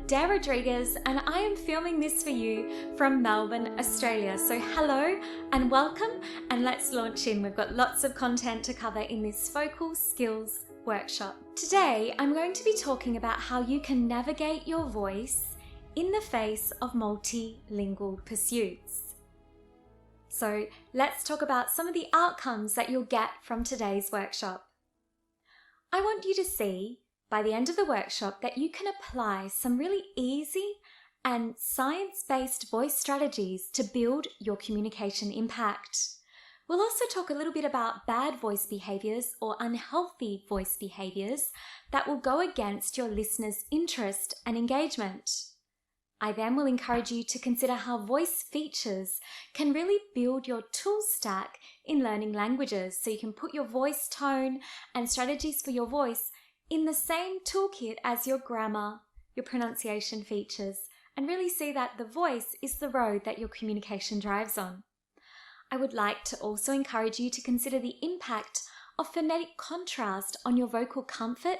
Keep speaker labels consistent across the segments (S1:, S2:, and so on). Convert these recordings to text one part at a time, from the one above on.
S1: Dare Rodriguez, and I am filming this for you from Melbourne, Australia. So hello and welcome, and let's launch in. We've got lots of content to cover in this vocal skills workshop. Today, I'm going to be talking about how you can navigate your voice in the face of multilingual pursuits. So let's talk about some of the outcomes that you'll get from today's workshop. I want you to see by the end of the workshop that you can apply some really easy and science-based voice strategies to build your communication impact. We'll also talk a little bit about bad voice behaviors or unhealthy voice behaviors that will go against your listeners' interest and engagement. I then will encourage you to consider how voice features can really build your tool stack in learning languages, so you can put your voice tone and strategies for your voice in the same toolkit as your grammar, your pronunciation features, and really see that the voice is the road that your communication drives on. I would like to also encourage you to consider the impact of phonetic contrast on your vocal comfort,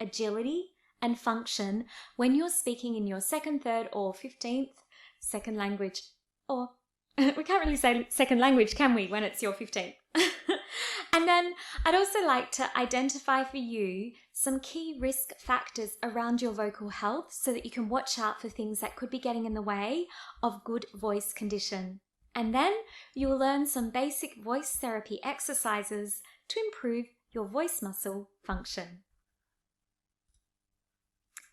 S1: agility, and function when you're speaking in your second, third, or 15th second language. Or we can't really say second language, can we, when it's your 15th? And then I'd also like to identify for you some key risk factors around your vocal health so that you can watch out for things that could be getting in the way of good voice condition. And then you'll learn some basic voice therapy exercises to improve your voice muscle function.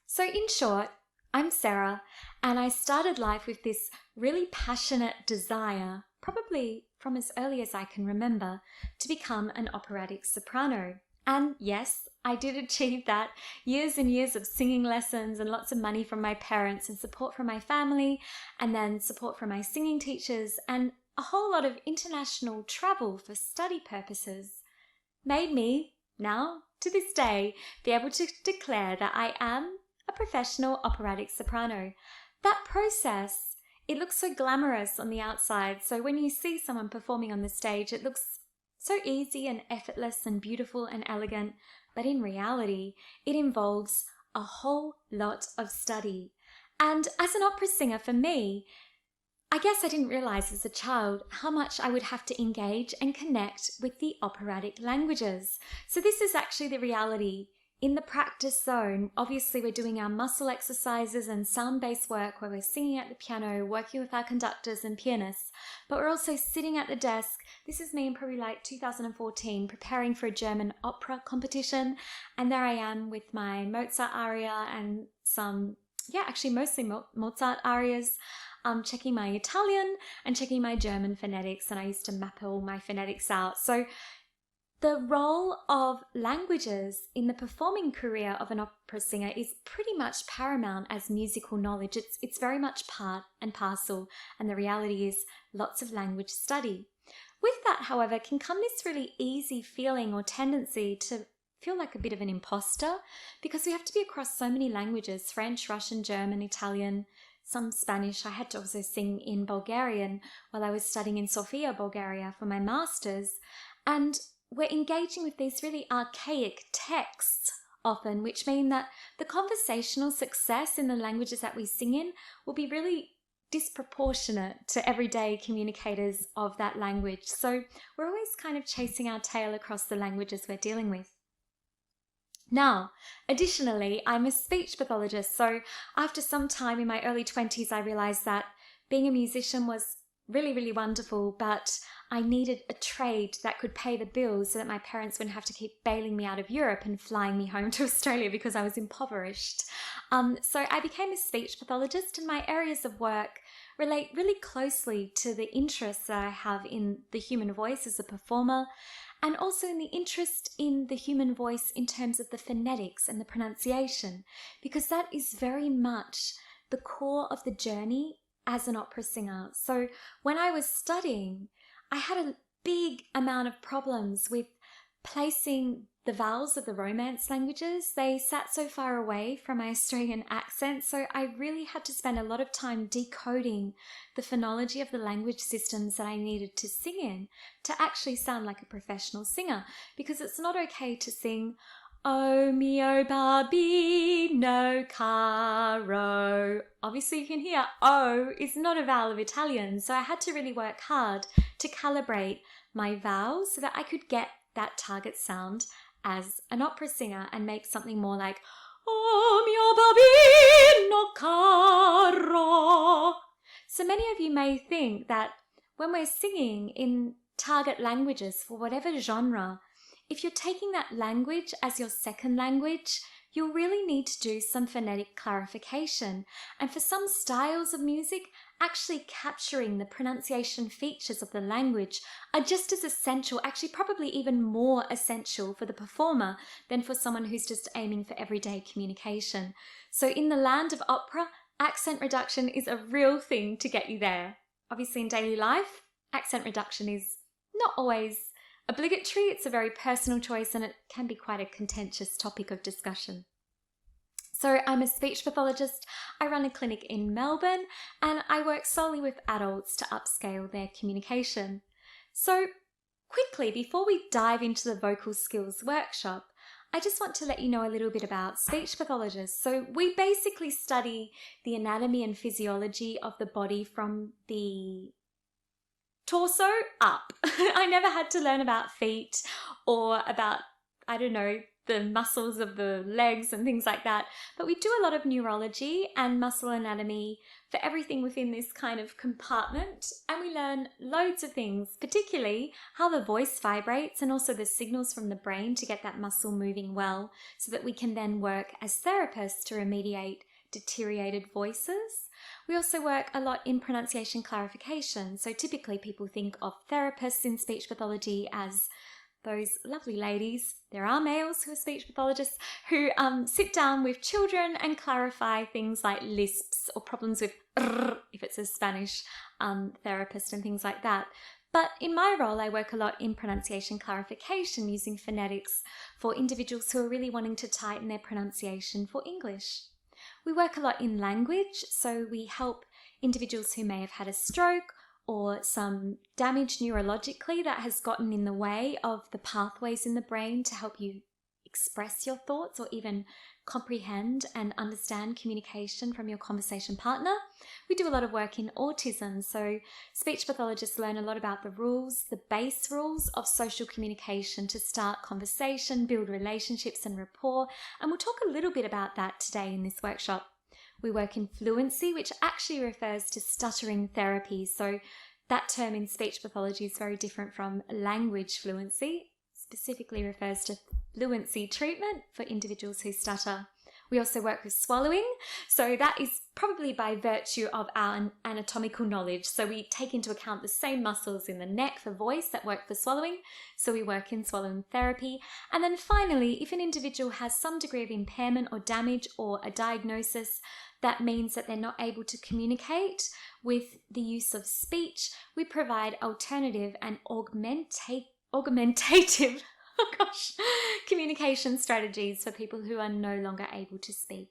S1: So in short, I'm Sarah, and I started life with this really passionate desire, probably from as early as I can remember, to become an operatic soprano. And yes, I did achieve that. Years and years of singing lessons and lots of money from my parents and support from my family, and then support from my singing teachers, and a whole lot of international travel for study purposes made me, now to this day, be able to declare that I am a professional operatic soprano. That process, it looks so glamorous on the outside. So when you see someone performing on the stage, it looks so easy and effortless and beautiful and elegant. But in reality, it involves a whole lot of study. And as an opera singer, for me, I guess I didn't realize as a child how much I would have to engage and connect with the operatic languages. So this is actually the reality. In the practice zone, obviously we're doing our muscle exercises and sound-based work where we're singing at the piano, working with our conductors and pianists, but we're also sitting at the desk. This is me in probably like 2014, preparing for a German opera competition, and there I am with my Mozart aria and some, actually mostly Mozart arias, checking my Italian and checking my German phonetics, and I used to map all my phonetics out. So the role of languages in the performing career of an opera singer is pretty much paramount as musical knowledge. It's very much part and parcel, and the reality is lots of language study. With that, however, can come this really easy feeling or tendency to feel like a bit of an imposter, because we have to be across so many languages: French, Russian, German, Italian, some Spanish. I had to also sing in Bulgarian while I was studying in Sofia, Bulgaria for my master's. And we're engaging with these really archaic texts often, which mean that the conversational success in the languages that we sing in will be really disproportionate to everyday communicators of that language. So we're always kind of chasing our tail across the languages we're dealing with. Now, additionally, I'm a speech pathologist, so after some time in my early 20s, I realized that being a musician was really, really wonderful, but I needed a trade that could pay the bills so that my parents wouldn't have to keep bailing me out of Europe and flying me home to Australia because I was impoverished. So I became a speech pathologist, and my areas of work relate really closely to the interests that I have in the human voice as a performer, and also in the interest in the human voice in terms of the phonetics and the pronunciation, because that is very much the core of the journey as an opera singer. So when I was studying, I had a big amount of problems with placing the vowels of the Romance languages. They sat so far away from my Australian accent, so I really had to spend a lot of time decoding the phonology of the language systems that I needed to sing in to actually sound like a professional singer, because it's not okay to sing Oh mio Barbie, no caro. Obviously you can hear O is not a vowel of Italian, so I had to really work hard to calibrate my vowels so that I could get that target sound as an opera singer and make something more like Oh mio Barbie, no caro. So many of you may think that when we're singing in target languages for whatever genre, if you're taking that language as your second language, you'll really need to do some phonetic clarification. And for some styles of music, actually capturing the pronunciation features of the language are just as essential, actually probably even more essential for the performer than for someone who's just aiming for everyday communication. So in the land of opera, accent reduction is a real thing to get you there. Obviously in daily life, accent reduction is not always obligatory. It's a very personal choice and it can be quite a contentious topic of discussion. So I'm a speech pathologist. I run a clinic in Melbourne and I work solely with adults to upscale their communication. So quickly, before we dive into the vocal skills workshop, I just want to let you know a little bit about speech pathologists. So we basically study the anatomy and physiology of the body from the torso up. I never had to learn about feet or about, I don't know, the muscles of the legs and things like that. But we do a lot of neurology and muscle anatomy for everything within this kind of compartment. And we learn loads of things, particularly how the voice vibrates and also the signals from the brain to get that muscle moving well so that we can then work as therapists to remediate deteriorated voices. We also work a lot in pronunciation clarification. So typically people think of therapists in speech pathology as those lovely ladies, there are males who are speech pathologists, who sit down with children and clarify things like lisps or problems with if it's a Spanish therapist and things like that. But in my role, I work a lot in pronunciation clarification using phonetics for individuals who are really wanting to tighten their pronunciation for English. We work a lot in language, so we help individuals who may have had a stroke or some damage neurologically that has gotten in the way of the pathways in the brain to help you express your thoughts or even comprehend and understand communication from your conversation partner. We do a lot of work in autism, so speech pathologists learn a lot about the rules, the base rules of social communication to start conversation, build relationships and rapport, and we'll talk a little bit about that today in this workshop. We work in fluency, which actually refers to stuttering therapy. So that term in speech pathology is very different from language fluency. Specifically refers to fluency treatment for individuals who stutter. We also work with swallowing. So that is probably by virtue of our anatomical knowledge. So we take into account the same muscles in the neck for voice that work for swallowing. So we work in swallowing therapy. And then finally, if an individual has some degree of impairment or damage or a diagnosis that means that they're not able to communicate with the use of speech, we provide alternative and augmentative communication strategies for people who are no longer able to speak.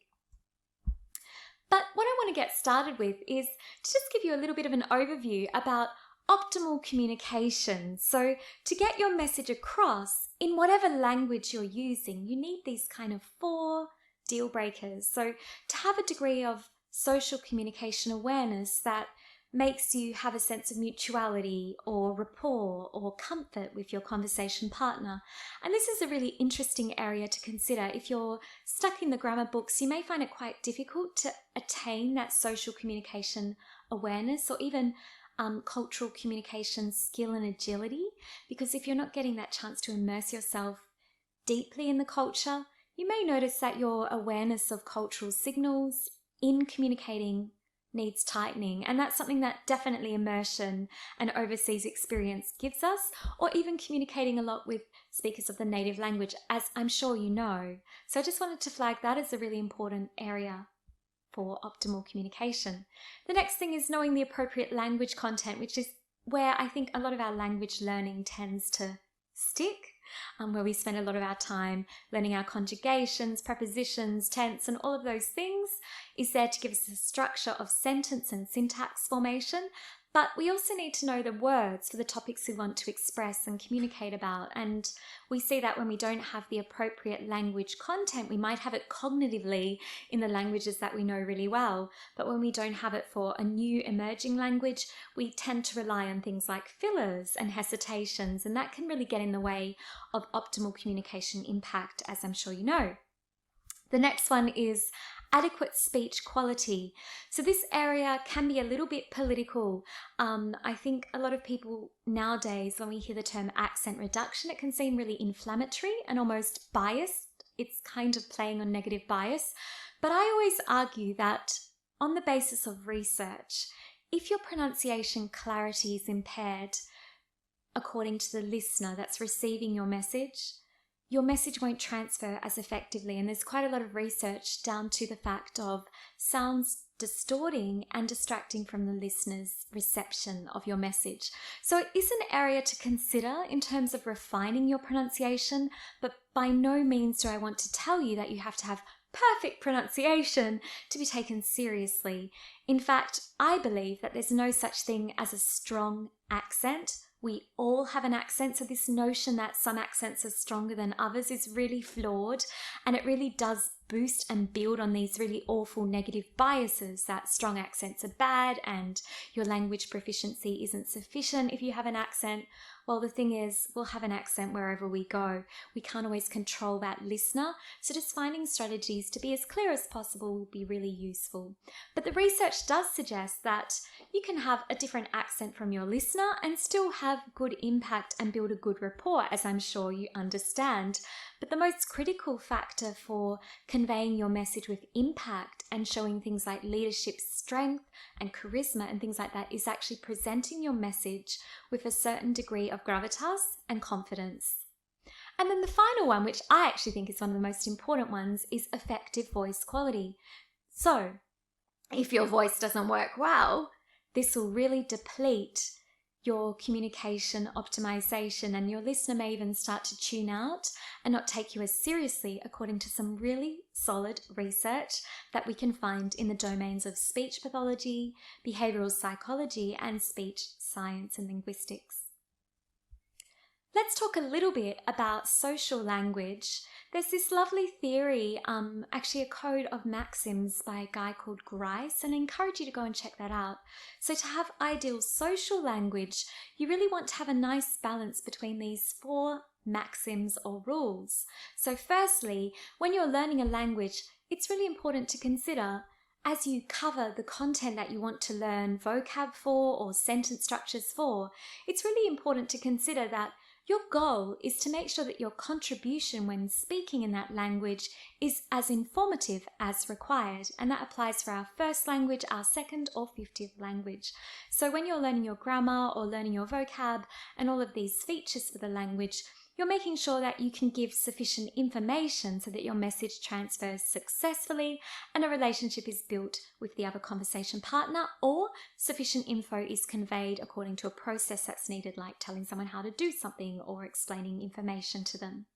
S1: But what I want to get started with is to just give you a little bit of an overview about optimal communication. So to get your message across in whatever language you're using, you need these kind of 4 deal breakers. So to have a degree of social communication awareness that makes you have a sense of mutuality or rapport or comfort with your conversation partner. And this is a really interesting area to consider. If you're stuck in the grammar books, you may find it quite difficult to attain that social communication awareness or even cultural communication skill and agility, because if you're not getting that chance to immerse yourself deeply in the culture, you may notice that your awareness of cultural signals in communicating needs tightening, and that's something that definitely immersion and overseas experience gives us, or even communicating a lot with speakers of the native language, as I'm sure you know. So I just wanted to flag that as a really important area for optimal communication. The next thing is knowing the appropriate language content, which is where I think a lot of our language learning tends to stick, where we spend a lot of our time learning our conjugations, prepositions, tense, and all of those things. is there to give us a structure of sentence and syntax formation, but we also need to know the words for the topics we want to express and communicate about. And we see that when we don't have the appropriate language content, we might have it cognitively in the languages that we know really well. But when we don't have it for a new emerging language, we tend to rely on things like fillers and hesitations, and that can really get in the way of optimal communication impact, as I'm sure you know. The next one is adequate speech quality. So this area can be a little bit political. I think a lot of people nowadays, when we hear the term accent reduction, it can seem really inflammatory and almost biased. It's kind of playing on negative bias. But I always argue that on the basis of research, if your pronunciation clarity is impaired, according to the listener that's receiving your message won't transfer as effectively. And there's quite a lot of research down to the fact of sounds distorting and distracting from the listener's reception of your message. So it is an area to consider in terms of refining your pronunciation, but by no means do I want to tell you that you have to have perfect pronunciation to be taken seriously. In fact, I believe that there's no such thing as a strong accent. We all have an accent, so this notion that some accents are stronger than others is really flawed, and it really does boost and build on these really awful negative biases that strong accents are bad and your language proficiency isn't sufficient if you have an accent. Well, the thing is, we'll have an accent wherever we go. We can't always control that listener, so just finding strategies to be as clear as possible will be really useful. But the research does suggest that you can have a different accent from your listener and still have good impact and build a good rapport, as I'm sure you understand. But the most critical factor for conveying your message with impact and showing things like leadership strength and charisma and things like that is actually presenting your message with a certain degree of gravitas and confidence. And then the final one, which I actually think is one of the most important ones, is effective voice quality. So if your voice doesn't work well, this will really deplete your communication optimization, and your listener may even start to tune out and not take you as seriously, according to some really solid research that we can find in the domains of speech pathology, behavioral psychology, and speech science and linguistics. Let's talk a little bit about social language. There's this lovely theory, actually a code of maxims by a guy called Grice, and I encourage you to go and check that out. So to have ideal social language, you really want to have a nice balance between these 4 maxims or rules. So firstly, when you're learning a language, it's really important to consider, as you cover the content that you want to learn vocab for or sentence structures for, it's really important to consider that your goal is to make sure that your contribution when speaking in that language is as informative as required. And that applies for our first language, our second or 50th language. So when you're learning your grammar or learning your vocab and all of these features for the language, you're making sure that you can give sufficient information so that your message transfers successfully and a relationship is built with the other conversation partner, or sufficient info is conveyed according to a process that's needed, like telling someone how to do something or explaining information to them.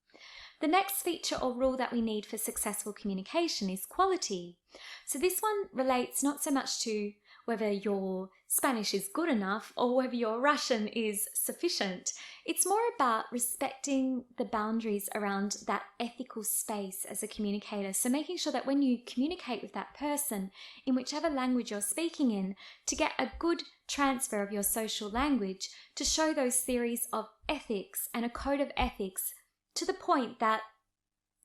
S1: The next feature or rule that we need for successful communication is quality. So this one relates not so much to whether your Spanish is good enough or whether your Russian is sufficient. It's more about respecting the boundaries around that ethical space as a communicator. So making sure that when you communicate with that person in whichever language you're speaking in, to get a good transfer of your social language, to show those theories of ethics and a code of ethics to the point that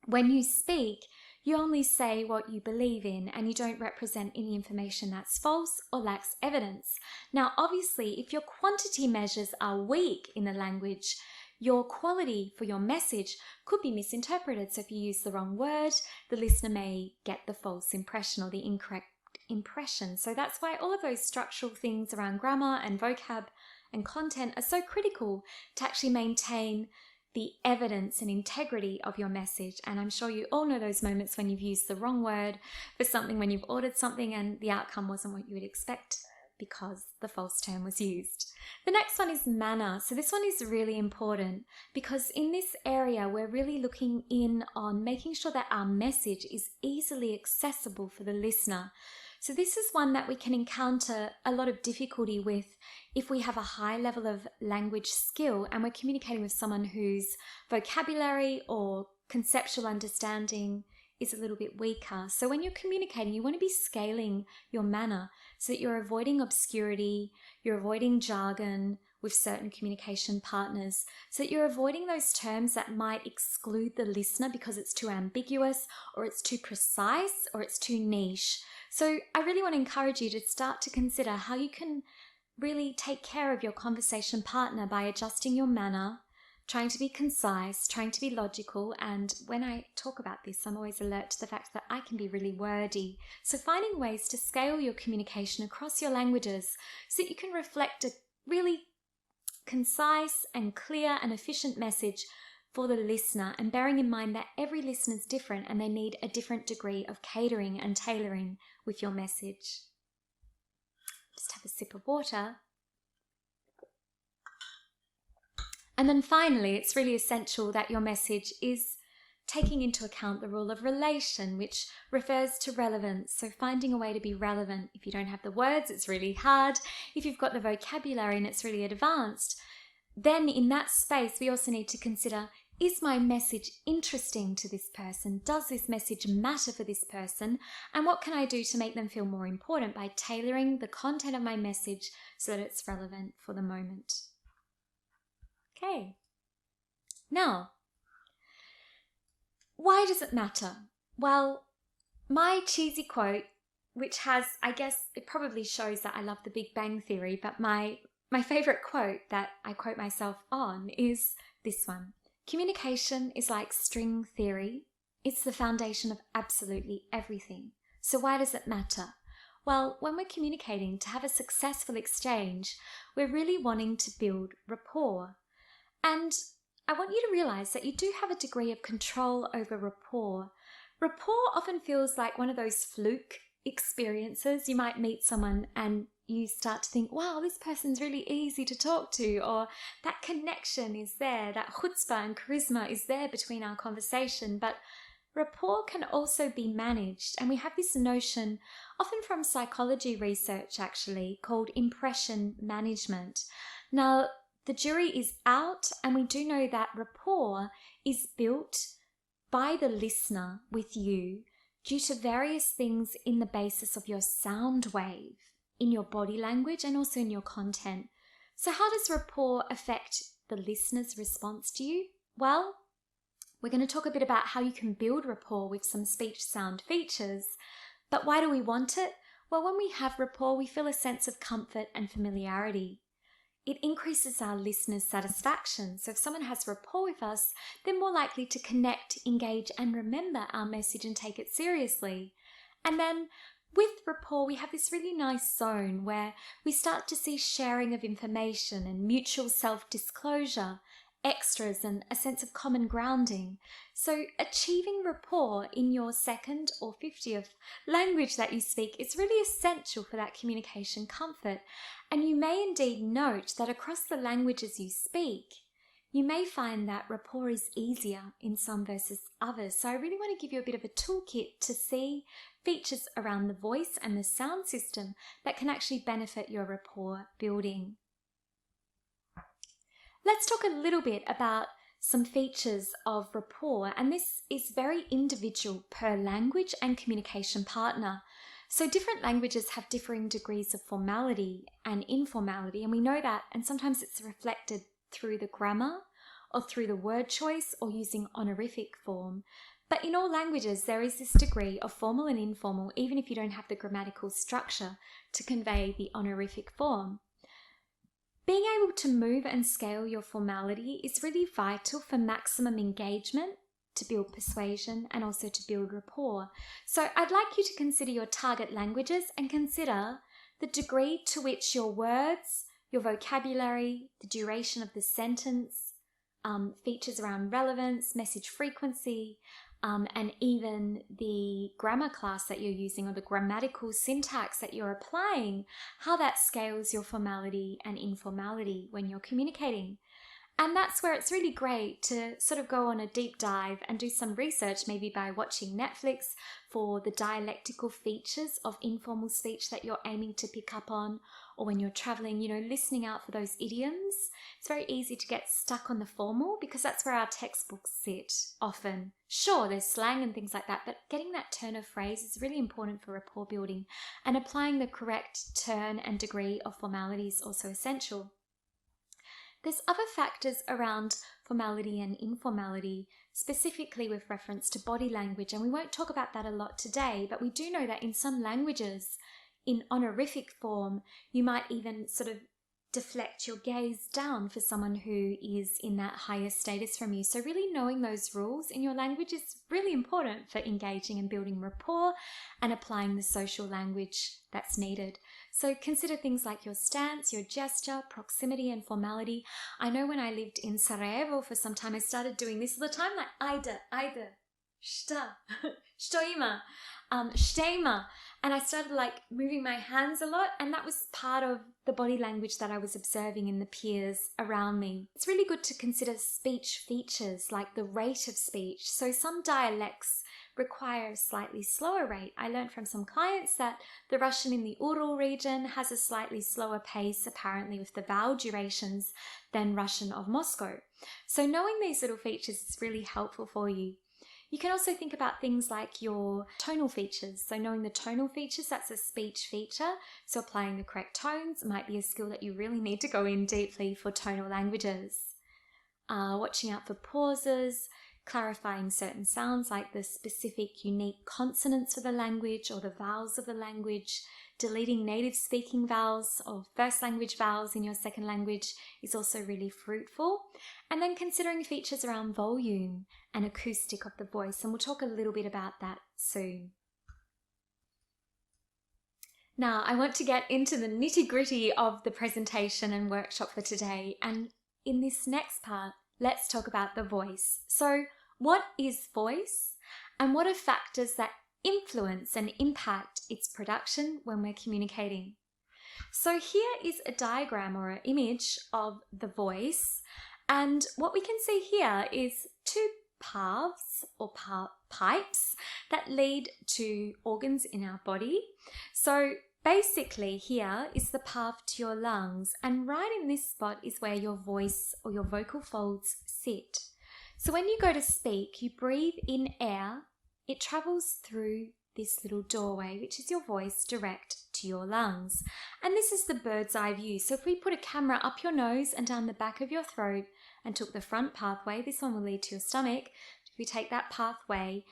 S1: when you speak, you only say what you believe in and you don't represent any information that's false or lacks evidence. Now, obviously, if your quantity measures are weak in the language, your quality for your message could be misinterpreted. So if you use the wrong word, the listener may get the false impression or the incorrect impression. So that's why all of those structural things around grammar and vocab and content are so critical to actually maintain the evidence and integrity of your message. And I'm sure you all know those moments when you've used the wrong word for something, when you've ordered something and the outcome wasn't what you would expect. because the false term was used. The next one is manner. So this one is really important because in this area, we're really looking in on making sure that our message is easily accessible for the listener. So this is one that we can encounter a lot of difficulty with if we have a high level of language skill and we're communicating with someone whose vocabulary or conceptual understanding is a little bit weaker. So when you're communicating, you want to be scaling your manner so that you're avoiding obscurity, you're avoiding jargon with certain communication partners, so that you're avoiding those terms that might exclude the listener because it's too ambiguous or it's too precise or it's too niche. So I really want to encourage you to start to consider how you can really take care of your conversation partner by adjusting your manner, trying to be concise, trying to be logical. And when I talk about this, I'm always alert to the fact that I can be really wordy. So finding ways to scale your communication across your languages so that you can reflect a really concise and clear and efficient message for the listener, and bearing in mind that every listener is different and they need a different degree of catering and tailoring with your message. Just have a sip of water. And then finally, it's really essential that your message is taking into account the rule of relation, which refers to relevance. So finding a way to be relevant. If you don't have the words, it's really hard. If you've got the vocabulary and it's really advanced, then in that space, we also need to consider, is my message interesting to this person? Does this message matter for this person? And what can I do to make them feel more important by tailoring the content of my message so that it's relevant for the moment? Okay. Now, why does it matter? Well, my cheesy quote, which has, I guess it probably shows that I love the Big Bang Theory, but my favorite quote that I quote myself on is this one. Communication is like string theory. It's the foundation of absolutely everything. So why does it matter? Well, when we're communicating to have a successful exchange, we're really wanting to build rapport. And I want you to realize that you do have a degree of control over rapport. Rapport often feels like one of those fluke experiences. You might meet someone and you start to think, wow, this person's really easy to talk to, or that connection is there, that chutzpah and charisma is there between our conversation. But rapport can also be managed, and we have this notion, often from psychology research actually, called impression management. Now, the jury is out, and we do know that rapport is built by the listener with you due to various things in the basis of your sound wave, in your body language, and also in your content. So how does rapport affect the listener's response to you? Well, we're going to talk a bit about how you can build rapport with some speech sound features. But why do we want it? Well, when we have rapport, we feel a sense of comfort and familiarity. It increases our listeners' satisfaction. So if someone has rapport with us, they're more likely to connect, engage, and remember our message and take it seriously. And then with rapport, we have this really nice zone where we start to see sharing of information and mutual self-disclosure, extras, and a sense of common grounding. So achieving rapport in your second or 50th language that you speak is really essential for that communication comfort. And you may indeed note that across the languages you speak, you may find that rapport is easier in some versus others. So I really want to give you a bit of a toolkit to see features around the voice and the sound system that can actually benefit your rapport building. Let's talk a little bit about some features of rapport, and this is very individual per language and communication partner. So different languages have differing degrees of formality and informality, and we know that, and sometimes it's reflected through the grammar or through the word choice or using honorific form. But in all languages, there is this degree of formal and informal, even if you don't have the grammatical structure to convey the honorific form. Being able to move and scale your formality is really vital for maximum engagement, to build persuasion, and also to build rapport. So I'd like you to consider your target languages and consider the degree to which your words, your vocabulary, the duration of the sentence, features around relevance, message frequency, and even the grammar class that you're using or the grammatical syntax that you're applying, how that scales your formality and informality when you're communicating. And that's where it's really great to sort of go on a deep dive and do some research, maybe by watching Netflix, for the dialectical features of informal speech that you're aiming to pick up on, or when you're traveling, listening out for those idioms. It's very easy to get stuck on the formal because that's where our textbooks sit often. Sure, there's slang and things like that, but getting that turn of phrase is really important for rapport building, and applying the correct turn and degree of formality is also essential. There's other factors around formality and informality, specifically with reference to body language, and we won't talk about that a lot today, but we do know that in some languages, in honorific form, you might even sort of deflect your gaze down for someone who is in that higher status from you. So really knowing those rules in your language is really important for engaging and building rapport and applying the social language that's needed. So consider things like your stance, your gesture, proximity and formality. I know when I lived in Sarajevo for some time, I started doing this all the time, like ajde, šta, što ima, štema. And I started like moving my hands a lot, and that was part of the body language that I was observing in the peers around me. It's really good to consider speech features like the rate of speech. So some dialects require a slightly slower rate. I learned from some clients that the Russian in the Ural region has a slightly slower pace, apparently with the vowel durations, than Russian of Moscow. So knowing these little features is really helpful for you. You can also think about things like your tonal features. So knowing the tonal features, that's a speech feature. So applying the correct tones might be a skill that you really need to go in deeply for tonal languages. Watching out for pauses, clarifying certain sounds like the specific unique consonants for the language or the vowels of the language, deleting native speaking vowels or first language vowels in your second language is also really fruitful. And then considering features around volume and acoustic of the voice, and we'll talk a little bit about that soon. Now, I want to get into the nitty-gritty of the presentation and workshop for today, and in this next part, let's talk about the voice. So, what is voice, and what are factors that influence and impact its production when we're communicating? So here is a diagram or an image of the voice, and what we can see here is two paths or pipes that lead to organs in our body. So basically here is the path to your lungs, and right in this spot is where your voice or your vocal folds sit. So when you go to speak, you breathe in air, it travels through this little doorway, which is your voice, direct to your lungs. And this is the bird's eye view. So if we put a camera up your nose and down the back of your throat and took the front pathway, this one will lead to your stomach. If we take that pathway,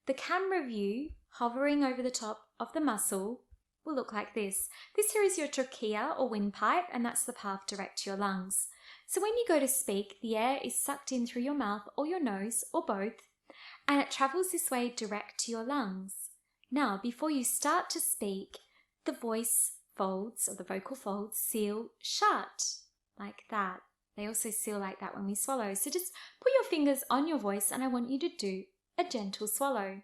S1: the camera view hovering over the top of the muscle will look like this. This here is your trachea or windpipe, and that's the path direct to your lungs. So when you go to speak, the air is sucked in through your mouth or your nose or both, and it travels this way direct to your lungs. Now, before you start to speak, the voice folds or the vocal folds seal shut like that. They also seal like that when we swallow. So just put your fingers on your voice and I want you to do a gentle swallow.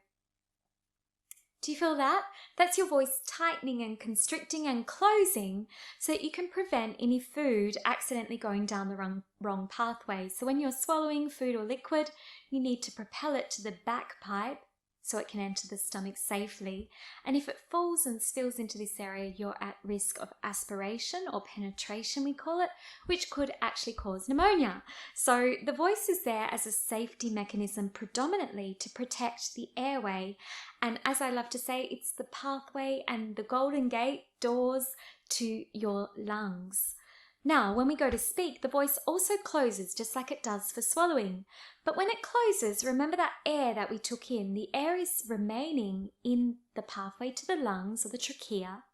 S1: Do you feel that? That's your voice tightening and constricting and closing so that you can prevent any food accidentally going down the wrong pathway. So when you're swallowing food or liquid, you need to propel it to the back pipe so it can enter the stomach safely. And if it falls and spills into this area, you're at risk of aspiration or penetration, we call it, which could actually cause pneumonia. So the voice is there as a safety mechanism predominantly to protect the airway. And as I love to say, it's the pathway and the golden gate doors to your lungs. Now, when we go to speak, the voice also closes just like it does for swallowing. But when it closes, remember that air that we took in, the air is remaining in the pathway to the lungs or the trachea.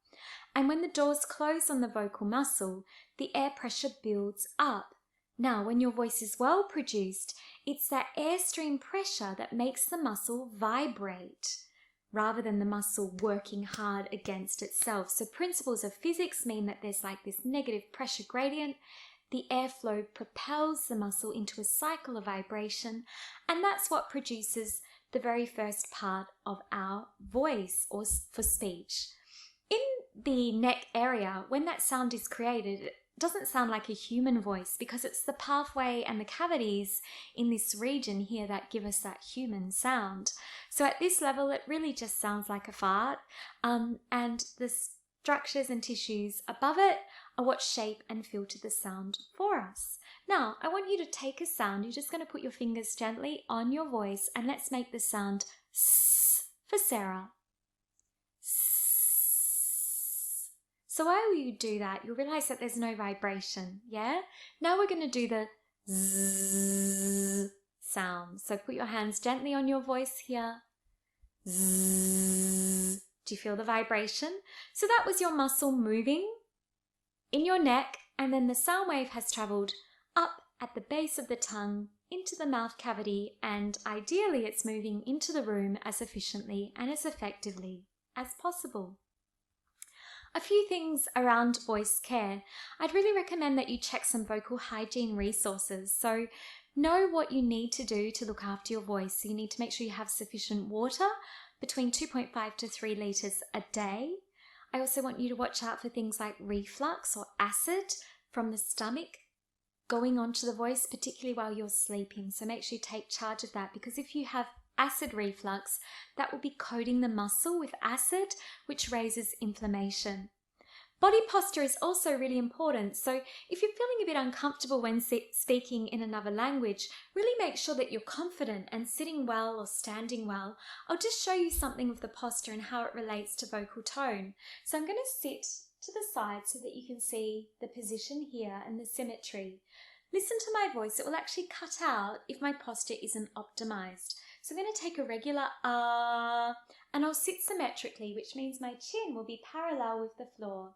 S1: And when the doors close on the vocal muscle, the air pressure builds up. Now, when your voice is well produced, it's that airstream pressure that makes the muscle vibrate, rather than the muscle working hard against itself. So principles of physics mean that there's like this negative pressure gradient. The airflow propels the muscle into a cycle of vibration, and that's what produces the very first part of our voice or for speech. In the neck area, when that sound is created, it doesn't sound like a human voice because it's the pathway and the cavities in this region here that give us that human sound. So at this level, it really just sounds like a fart, and the structures and tissues above it are what shape and filter the sound for us. Now, I want you to take a sound. You're just going to put your fingers gently on your voice and let's make the sound S for Sarah. S. So while you do that, you'll realize that there's no vibration, yeah? Now we're going to do the Z sound. So put your hands gently on your voice here. Z. Do you feel the vibration? So that was your muscle moving in your neck, and then the sound wave has traveled up at the base of the tongue into the mouth cavity, and ideally it's moving into the room as efficiently and as effectively as possible. A few things around voice care. I'd really recommend that you check some vocal hygiene resources. So know what you need to do to look after your voice. So you need to make sure you have sufficient water, between 2.5 to 3 litres a day. I also want you to watch out for things like reflux or acid from the stomach going onto the voice, particularly while you're sleeping. So make sure you take charge of that, because if you have acid reflux, that will be coating the muscle with acid, which raises inflammation. Body posture is also really important. So if you're feeling a bit uncomfortable when speaking in another language, really make sure that you're confident and sitting well or standing well. I'll just show you something of the posture and how it relates to vocal tone. So I'm going to sit to the side so that you can see the position here and the symmetry. Listen to my voice. It will actually cut out if my posture isn't optimized. So I'm going to take a regular and I'll sit symmetrically, which means my chin will be parallel with the floor.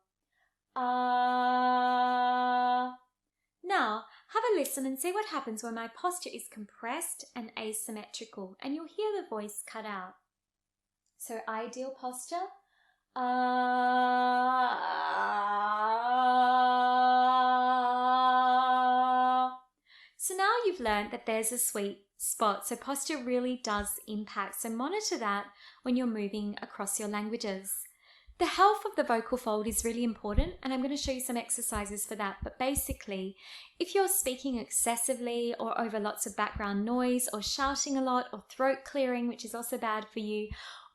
S1: Now, have a listen and see what happens when my posture is compressed and asymmetrical, and you'll hear the voice cut out. So ideal posture. So now you've learned that there's a sweet spot. So posture really does impact. So monitor that when you're moving across your languages. The health of the vocal fold is really important, and I'm going to show you some exercises for that. But basically, if you're speaking excessively or over lots of background noise or shouting a lot or throat clearing, which is also bad for you,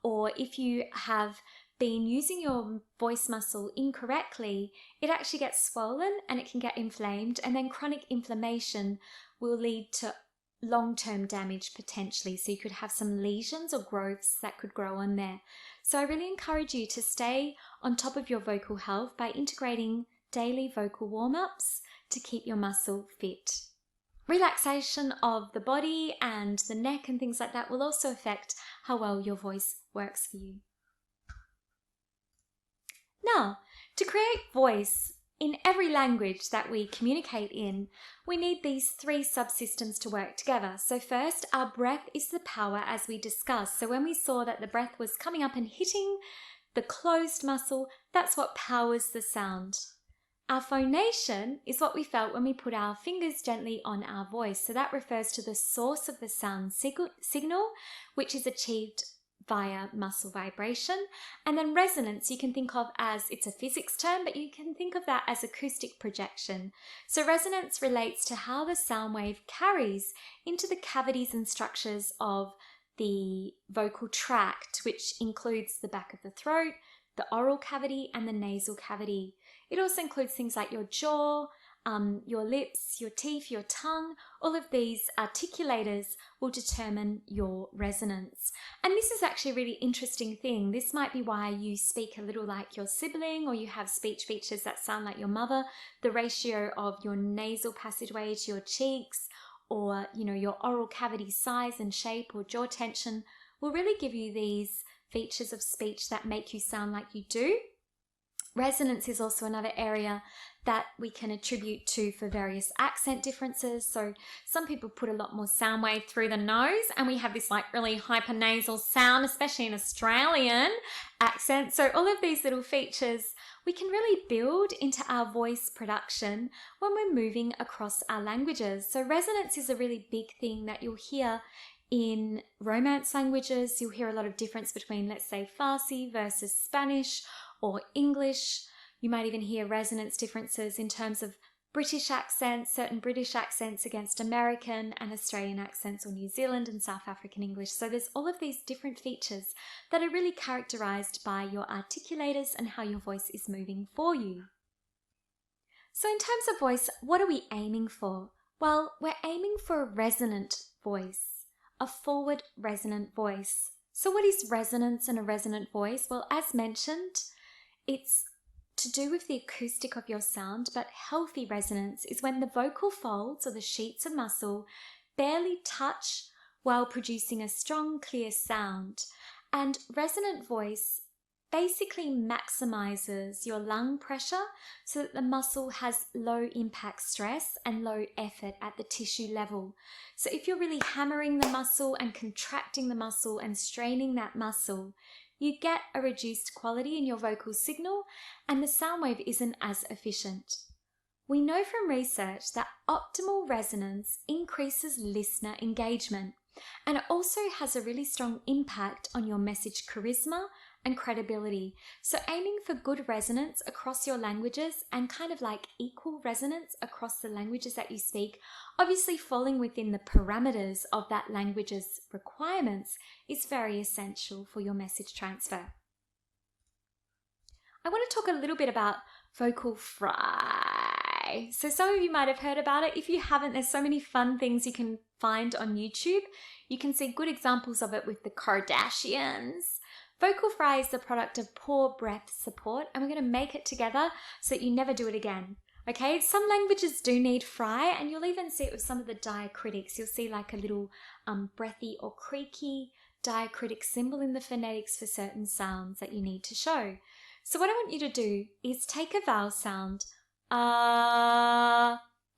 S1: or if you have been using your voice muscle incorrectly, it actually gets swollen and it can get inflamed, and then chronic inflammation will lead to long-term damage potentially. So you could have some lesions or growths that could grow on there. So I really encourage you to stay on top of your vocal health by integrating daily vocal warm-ups to keep your muscle fit. Relaxation of the body and the neck and things like that will also affect how well your voice works for you. Now, to create voice in every language that we communicate in, we need these 3 subsystems to work together. So first, our breath is the power, as we discussed. So when we saw that the breath was coming up and hitting the closed muscle, that's what powers the sound. Our phonation is what we felt when we put our fingers gently on our voice. So that refers to the source of the sound signal, which is achieved via muscle vibration. And then resonance you can think of as, it's a physics term, but you can think of that as acoustic projection. So resonance relates to how the sound wave carries into the cavities and structures of the vocal tract, which includes the back of the throat, the oral cavity, and the nasal cavity. It also includes things like your jaw, your lips, your teeth, your tongue. All of these articulators will determine your resonance. And this is actually a really interesting thing. This might be why you speak a little like your sibling, or you have speech features that sound like your mother. The ratio of your nasal passageway to your cheeks, or your oral cavity size and shape, or jaw tension will really give you these features of speech that make you sound like you do. Resonance is also another area that we can attribute to for various accent differences. So some people put a lot more sound wave through the nose, and we have this like really hypernasal sound, especially in Australian accent. So all of these little features we can really build into our voice production when we're moving across our languages. So resonance is a really big thing that you'll hear In Romance languages, you'll hear a lot of difference between, let's say, Farsi versus Spanish or English. You might even hear resonance differences in terms of British accents, certain British accents against American and Australian accents, or New Zealand and South African English. So there's all of these different features that are really characterized by your articulators and how your voice is moving for you. So in terms of voice, what are we aiming for? Well, we're aiming for a resonant voice. A forward resonant voice. So what is resonance and a resonant voice? Well, as mentioned, it's to do with the acoustic of your sound, but healthy resonance is when the vocal folds or the sheets of muscle barely touch while producing a strong, clear sound. And resonant voice basically maximizes your lung pressure so that the muscle has low impact stress and low effort at the tissue level. So if you're really hammering the muscle and contracting the muscle and straining that muscle, you get a reduced quality in your vocal signal and the sound wave isn't as efficient. We know from research that optimal resonance increases listener engagement, and it also has a really strong impact on your message charisma and credibility. So aiming for good resonance across your languages and kind of like equal resonance across the languages that you speak, obviously falling within the parameters of that language's requirements, is very essential for your message transfer. I want to talk a little bit about vocal fry. So some of you might have heard about it. If you haven't, there's so many fun things you can find on YouTube. You can see good examples of it with the Kardashians. Vocal fry is the product of poor breath support, and we're going to make it together so that you never do it again. Okay, some languages do need fry, and you'll even see it with some of the diacritics. You'll see like a little breathy or creaky diacritic symbol in the phonetics for certain sounds that you need to show. So what I want you to do is take a vowel sound,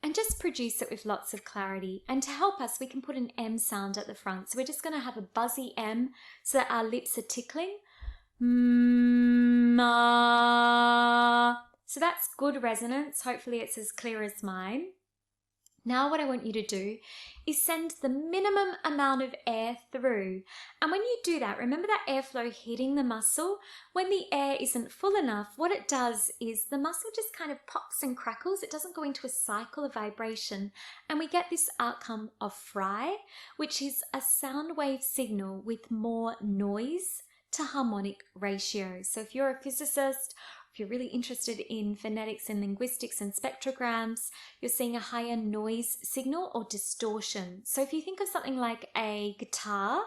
S1: and just produce it with lots of clarity. And to help us, we can put an M sound at the front. So we're just going to have a buzzy M so that our lips are tickling. So that's good resonance. Hopefully it's as clear as mine. Now what I want you to do is send the minimum amount of air through. And when you do that, remember that airflow hitting the muscle? When the air isn't full enough, what it does is the muscle just kind of pops and crackles. It doesn't go into a cycle of vibration. And we get this outcome of fry, which is a sound wave signal with more noise to harmonic ratio. So if you're a physicist, if you're really interested in phonetics and linguistics and spectrograms, you're seeing a higher noise signal or distortion. So if you think of something like a guitar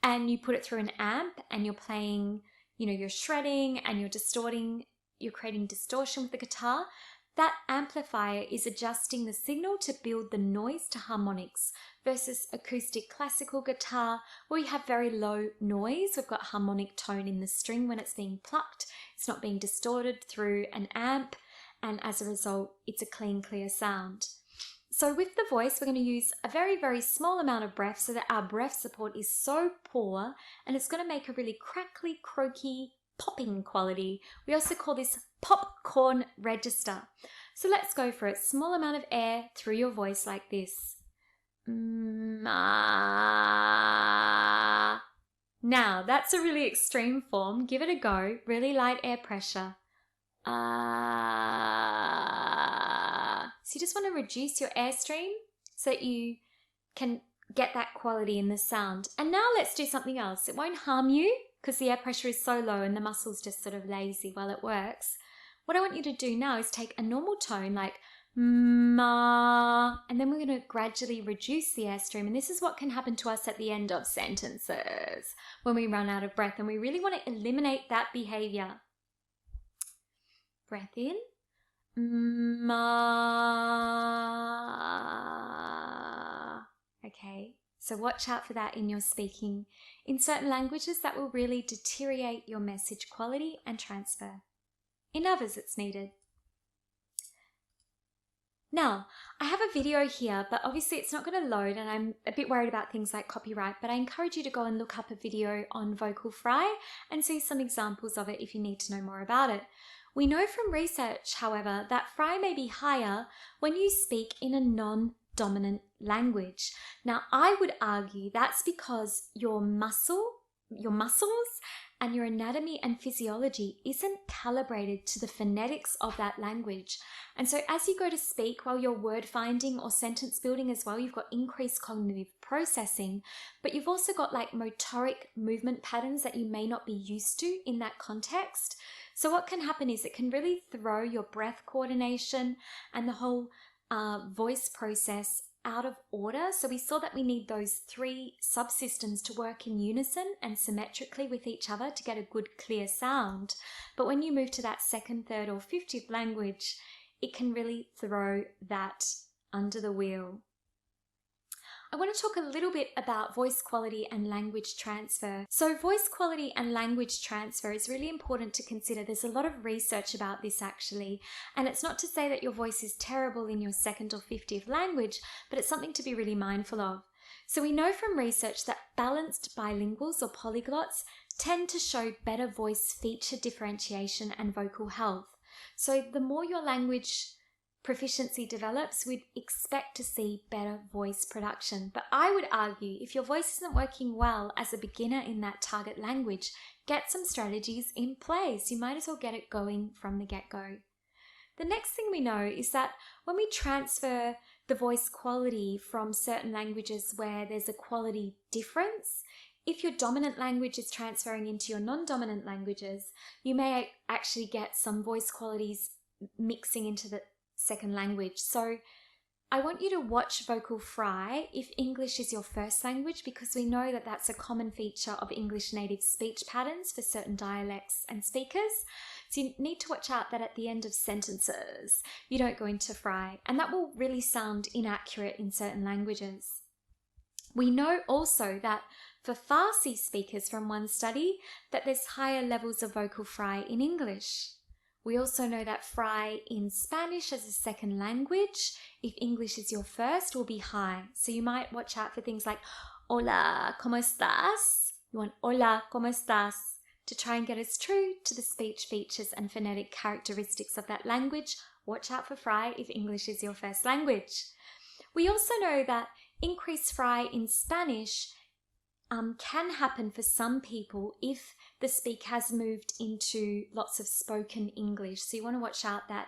S1: and you put it through an amp and you're playing, you're shredding and you're distorting, you're creating distortion with the guitar, that amplifier is adjusting the signal to build the noise to harmonics versus acoustic classical guitar where you have very low noise. We've got harmonic tone in the string when it's being plucked. It's not being distorted through an amp, and as a result, it's a clean, clear sound. So with the voice, we're going to use a very, very small amount of breath so that our breath support is so poor, and it's going to make a really crackly, croaky, popping quality. We also call this popcorn register. So let's go for it. Small amount of air through your voice like this. Now that's a really extreme form. Give it a go. Really light air pressure. So you just want to reduce your airstream so that you can get that quality in the sound. And now let's do something else. It won't harm you because the air pressure is so low and the muscle's just sort of lazy while it works. What I want you to do now is take a normal tone like ma, and then we're going to gradually reduce the airstream. And this is what can happen to us at the end of sentences when we run out of breath, and we really want to eliminate that behavior. Breath in, ma. Okay, so watch out for that in your speaking. In certain languages, that will really deteriorate your message quality and transfer. In others, it's needed. Now, I have a video here, but obviously it's not going to load, and I'm a bit worried about things like copyright, but I encourage you to go and look up a video on vocal fry and see some examples of it if you need to know more about it. We know from research, however, that fry may be higher when you speak in a non-dominant dominant language. Now, I would argue that's because your muscles and your anatomy and physiology isn't calibrated to the phonetics of that language. And so as you go to speak, while you're word finding or sentence building as well, you've got increased cognitive processing, but you've also got like motoric movement patterns that you may not be used to in that context. So what can happen is it can really throw your breath coordination and the whole voice process out of order. So we saw that we need those 3 subsystems to work in unison and symmetrically with each other to get a good clear sound. But when you move to that 2nd, 3rd or 50th language, it can really throw that under the wheel. I want to talk a little bit about voice quality and language transfer. So voice quality and language transfer is really important to consider. There's a lot of research about this actually, and it's not to say that your voice is terrible in your 2nd or 50th language, but it's something to be really mindful of. So we know from research that balanced bilinguals or polyglots tend to show better voice feature differentiation and vocal health. So the more your language proficiency develops, we'd expect to see better voice production. But I would argue if your voice isn't working well as a beginner in that target language, get some strategies in place. You might as well get it going from the get-go. The next thing we know is that when we transfer the voice quality from certain languages where there's a quality difference, if your dominant language is transferring into your non-dominant languages, you may actually get some voice qualities mixing into the 2nd language. So I want you to watch vocal fry if English is your 1st language, because we know that that's a common feature of English native speech patterns for certain dialects and speakers. So you need to watch out that at the end of sentences, you don't go into fry, and that will really sound inaccurate in certain languages. We know also that for Farsi speakers from one study that there's higher levels of vocal fry in English. We also know that fry in Spanish as a 2nd language, if English is your 1st, will be high. So you might watch out for things like hola, ¿cómo estás? You want hola, ¿cómo estás? To try and get as true to the speech features and phonetic characteristics of that language. Watch out for fry if English is your 1st language. We also know that increased fry in Spanish can happen for some people if the speak has moved into lots of spoken English. So you want to watch out that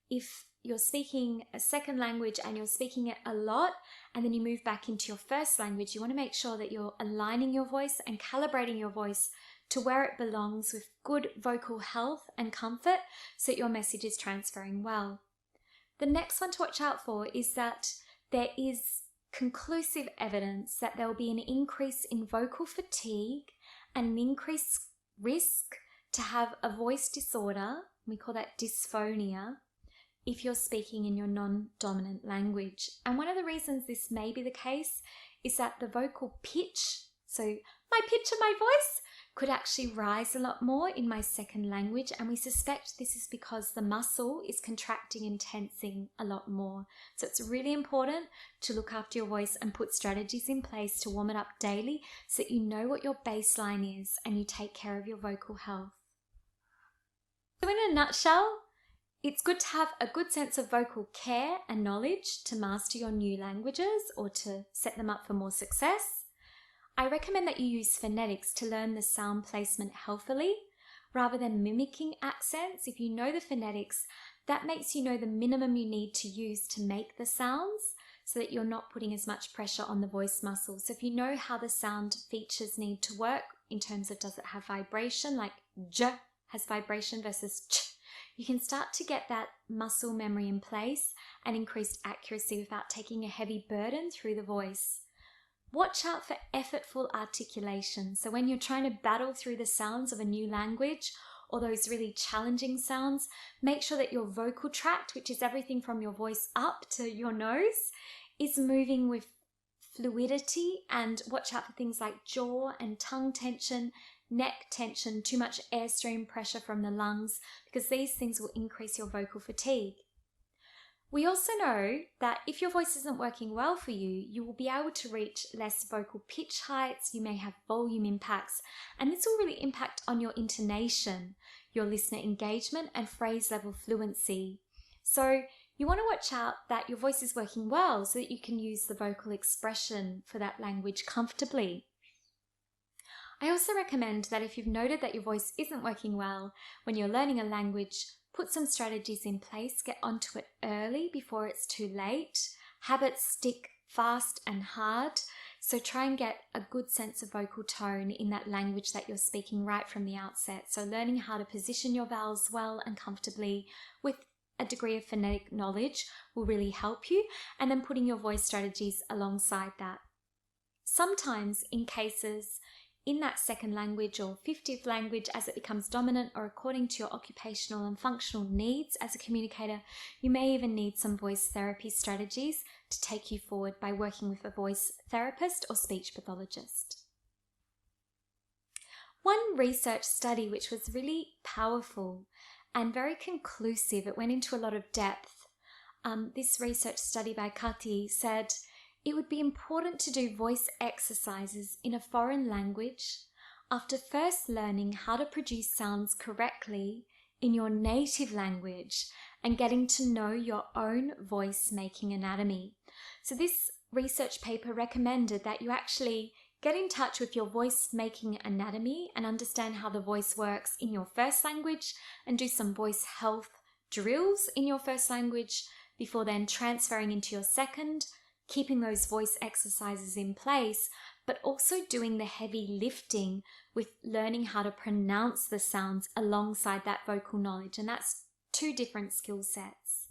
S1: if you're speaking a 2nd language and you're speaking it a lot and then you move back into your 1st language, you want to make sure that you're aligning your voice and calibrating your voice to where it belongs with good vocal health and comfort so that your message is transferring well. The next one to watch out for is that there is conclusive evidence that there will be an increase in vocal fatigue and an increased risk to have a voice disorder, we call that dysphonia, if you're speaking in your non-dominant language. And one of the reasons this may be the case is that the vocal pitch, so my pitch of my voice, could actually rise a lot more in my 2nd language, and we suspect this is because the muscle is contracting and tensing a lot more. So it's really important to look after your voice and put strategies in place to warm it up daily so that you know what your baseline is and you take care of your vocal health. So in a nutshell, it's good to have a good sense of vocal care and knowledge to master your new languages or to set them up for more success. I recommend that you use phonetics to learn the sound placement healthily rather than mimicking accents. If you know the phonetics, that makes you know the minimum you need to use to make the sounds so that you're not putting as much pressure on the voice muscles. So if you know how the sound features need to work in terms of does it have vibration, like j has vibration versus ch, you can start to get that muscle memory in place and increased accuracy without taking a heavy burden through the voice. Watch out for effortful articulation. So when you're trying to battle through the sounds of a new language or those really challenging sounds, make sure that your vocal tract, which is everything from your voice up to your nose, is moving with fluidity, and watch out for things like jaw and tongue tension, neck tension, too much airstream pressure from the lungs, because these things will increase your vocal fatigue. We also know that if your voice isn't working well for you, you will be able to reach less vocal pitch heights, you may have volume impacts, and this will really impact on your intonation, your listener engagement, and phrase level fluency. So You want to watch out that your voice is working well so that you can use the vocal expression for that language comfortably. I also recommend that if you've noted that your voice isn't working well when you're learning a language, put some strategies in place, get onto it early before it's too late. Habits stick fast and hard, so try and get a good sense of vocal tone in that language that you're speaking right from the outset. So learning how to position your vowels well and comfortably with a degree of phonetic knowledge will really help you, and then putting your voice strategies alongside that. Sometimes in cases in that second language or 50th language as it becomes dominant, or according to your occupational and functional needs as a communicator, you may even need some voice therapy strategies to take you forward by working with a voice therapist or speech pathologist. One research study which was really powerful and very conclusive, it went into a lot of depth. This research study by Kati said it would be important to do voice exercises in a foreign language after first learning how to produce sounds correctly in your native language and getting to know your own voice-making anatomy. So this research paper recommended that you actually get in touch with your voice-making anatomy and understand how the voice works in your first language, and do some voice health drills in your first language before then transferring into your second, keeping those voice exercises in place, but also doing the heavy lifting with learning how to pronounce the sounds alongside that vocal knowledge. And that's two different skill sets.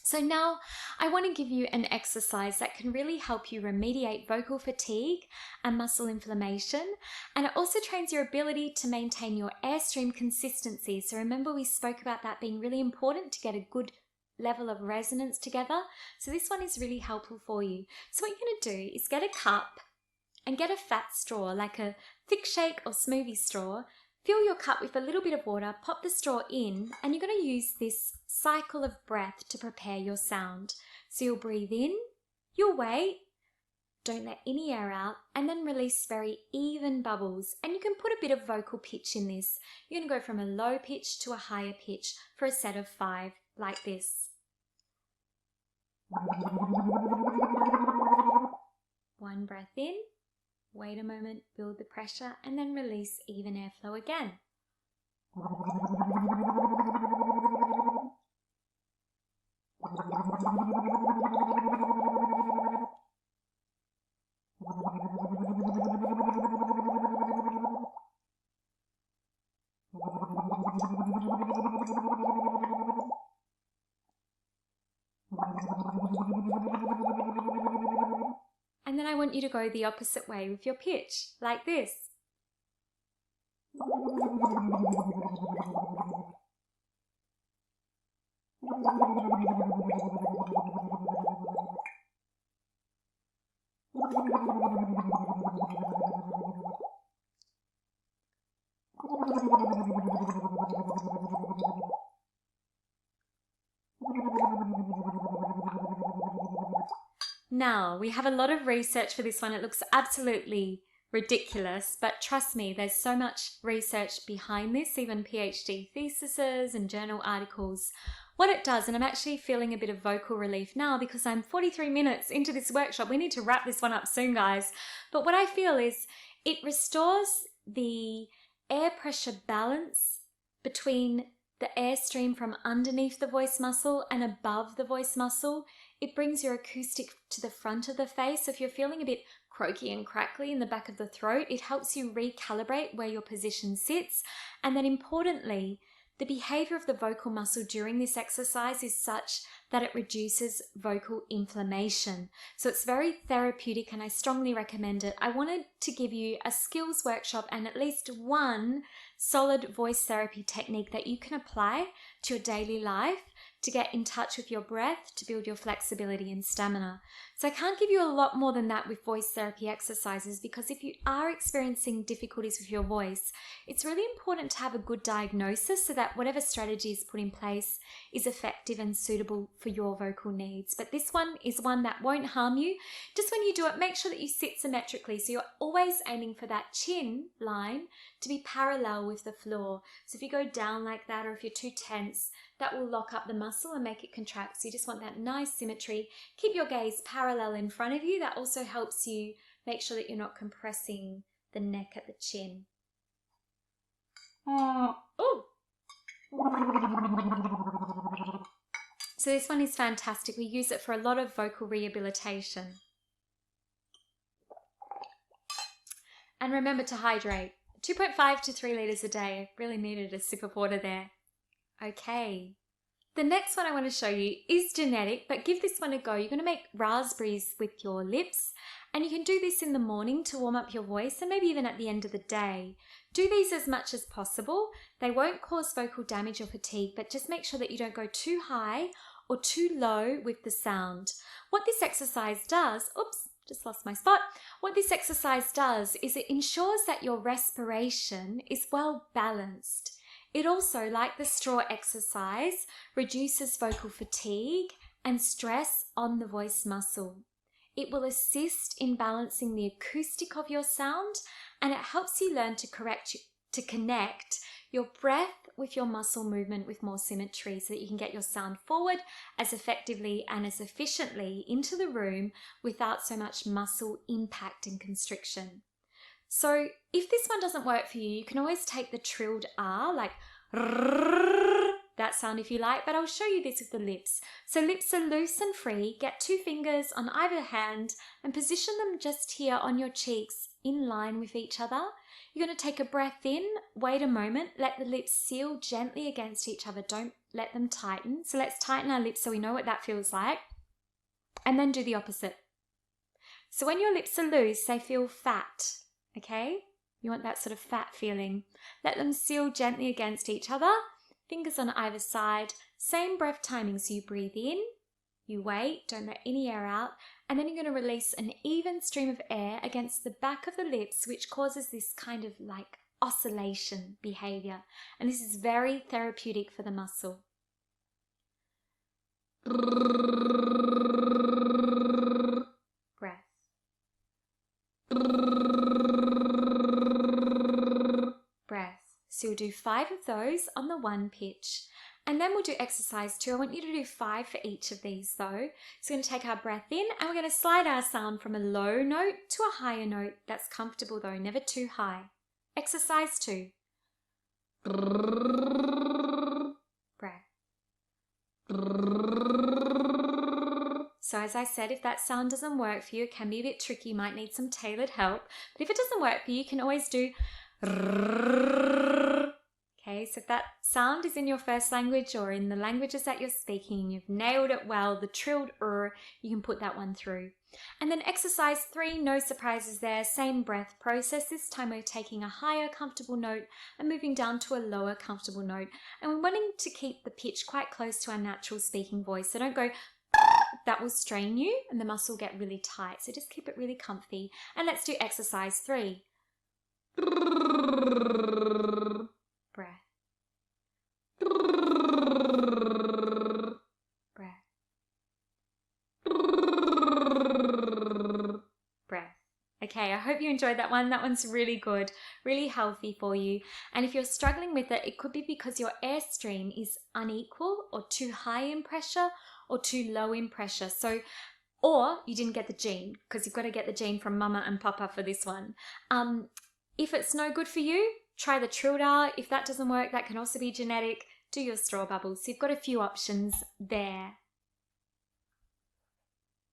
S1: So now I want to give you an exercise that can really help you remediate vocal fatigue and muscle inflammation. And it also trains your ability to maintain your airstream consistency. So remember, we spoke about that being really important to get a good level of resonance together. So this one is really helpful for you. So what you're going to do is get a cup and get a fat straw, like a thick shake or smoothie straw. Fill your cup with a little bit of water, pop the straw in, and you're going to use this cycle of breath to prepare your sound. So you'll breathe in, you'll wait, don't let any air out, and then release very even bubbles. And you can put a bit of vocal pitch in this. You're going to go from a low pitch to a higher pitch for a set of 5, like this. One breath in, wait a moment, build the pressure, and then release even airflow again. And then I want you to go the opposite way with your pitch, like this. Now, we have a lot of research for this one. It looks absolutely ridiculous, but trust me, there's so much research behind this, even PhD theses and journal articles. What it does, and I'm actually feeling a bit of vocal relief now because I'm 43 minutes into this workshop. We need to wrap this one up soon, guys. But what I feel is it restores the air pressure balance between the airstream from underneath the voice muscle and above the voice muscle. It brings your acoustic to the front of the face. So if you're feeling a bit croaky and crackly in the back of the throat, it helps you recalibrate where your position sits. And then importantly, the behavior of the vocal muscle during this exercise is such that it reduces vocal inflammation. So it's very therapeutic and I strongly recommend it. I wanted to give you a skills workshop and at least one solid voice therapy technique that you can apply to your daily life to get in touch with your breath, to build your flexibility and stamina. So I can't give you a lot more than that with voice therapy exercises, because if you are experiencing difficulties with your voice, it's really important to have a good diagnosis so that whatever strategy is put in place is effective and suitable for your vocal needs. But this one is one that won't harm you. Just when you do it, make sure that you sit symmetrically. So you're always aiming for that chin line to be parallel with the floor. So if you go down like that, or if you're too tense, that will lock up the muscle and make it contract. So you just want that nice symmetry. Keep your gaze parallel in front of you. That also helps you make sure that you're not compressing the neck at the chin. Oh. So this one is fantastic. We use it for a lot of vocal rehabilitation. And remember to hydrate. 2.5 to 3 litres a day. I really needed a sip of water there. Okay. The next one I want to show you is genetic, but give this one a go. You're going to make raspberries with your lips, and you can do this in the morning to warm up your voice and maybe even at the end of the day. Do these as much as possible. They won't cause vocal damage or fatigue, but just make sure that you don't go too high or too low with the sound. What this exercise does, just lost my spot. What this exercise does is it ensures that your respiration is well balanced. It also, like the straw exercise, reduces vocal fatigue and stress on the voice muscle. It will assist in balancing the acoustic of your sound, and it helps you learn to connect your breath with your muscle movement with more symmetry so that you can get your sound forward as effectively and as efficiently into the room without so much muscle impact and constriction. So if this one doesn't work for you, you can always take the trilled R, like that sound if you like, but I'll show you this with the lips. So lips are loose and free. Get 2 fingers on either hand and position them just here on your cheeks in line with each other. You're going to take a breath in, wait a moment, let the lips seal gently against each other. Don't let them tighten. So let's tighten our lips so we know what that feels like. And then do the opposite. So when your lips are loose, they feel fat, okay? You want that sort of fat feeling. Let them seal gently against each other. Fingers on either side. Same breath timing. So you breathe in, you wait, don't let any air out, and then you're going to release an even stream of air against the back of the lips, which causes this kind of like oscillation behavior. And this is very therapeutic for the muscle. Breath. Breath. So you'll do 5 of those on the 1 pitch. And then we'll do exercise 2. I want you to do 5 for each of these though. So we're going to take our breath in and we're going to slide our sound from a low note to a higher note. That's comfortable though, never too high. Exercise 2. Breath. So as I said, if that sound doesn't work for you, it can be a bit tricky. You might need some tailored help. But if it doesn't work for you, you can always do okay, so if that sound is in your first language or in the languages that you're speaking, you've nailed it well, the trilled you can put that one through. And then exercise 3, no surprises there, same breath process. This time we're taking a higher comfortable note and moving down to a lower comfortable note. And we're wanting to keep the pitch quite close to our natural speaking voice. So don't go, that will strain you and the muscle will get really tight. So just keep it really comfy. And let's do exercise 3. Breath. Breath. Breath. Okay, I hope you enjoyed that one. That one's really good, really healthy for you. And if you're struggling with it, it could be because your airstream is unequal or too high in pressure or too low in pressure. So, or you didn't get the gene, because you've got to get the gene from mama and papa for this one. If it's no good for you, try the trilled R. If that doesn't work, that can also be genetic. Do your straw bubbles. So you've got a few options there.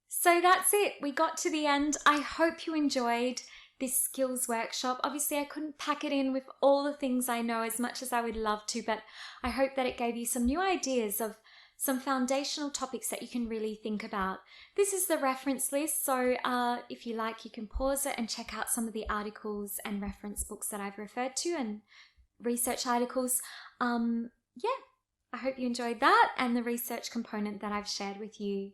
S1: So that's it. We got to the end. I hope you enjoyed this skills workshop. Obviously, I couldn't pack it in with all the things I know as much as I would love to, but I hope that it gave you some new ideas of some foundational topics that you can really think about. This is the reference list, so if you like, you can pause it and check out some of the articles and reference books that I've referred to and research articles. Yeah, I hope you enjoyed that and the research component that I've shared with you.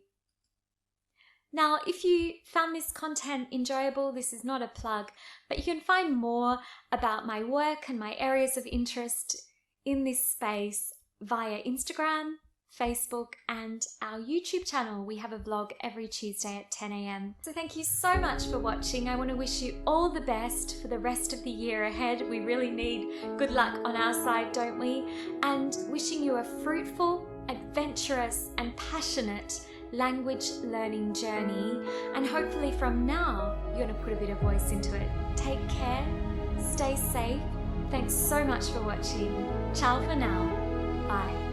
S1: Now, if you found this content enjoyable, this is not a plug, but you can find more about my work and my areas of interest in this space via Instagram, Facebook, and our YouTube channel. We have a vlog every Tuesday at 10 a.m. So thank you so much for watching. I want to wish you all the best for the rest of the year ahead. We really need good luck on our side, don't we? And wishing you a fruitful, adventurous, and passionate language learning journey. And hopefully from now, you're going to put a bit of voice into it. Take care, stay safe. Thanks so much for watching. Ciao for now. Bye.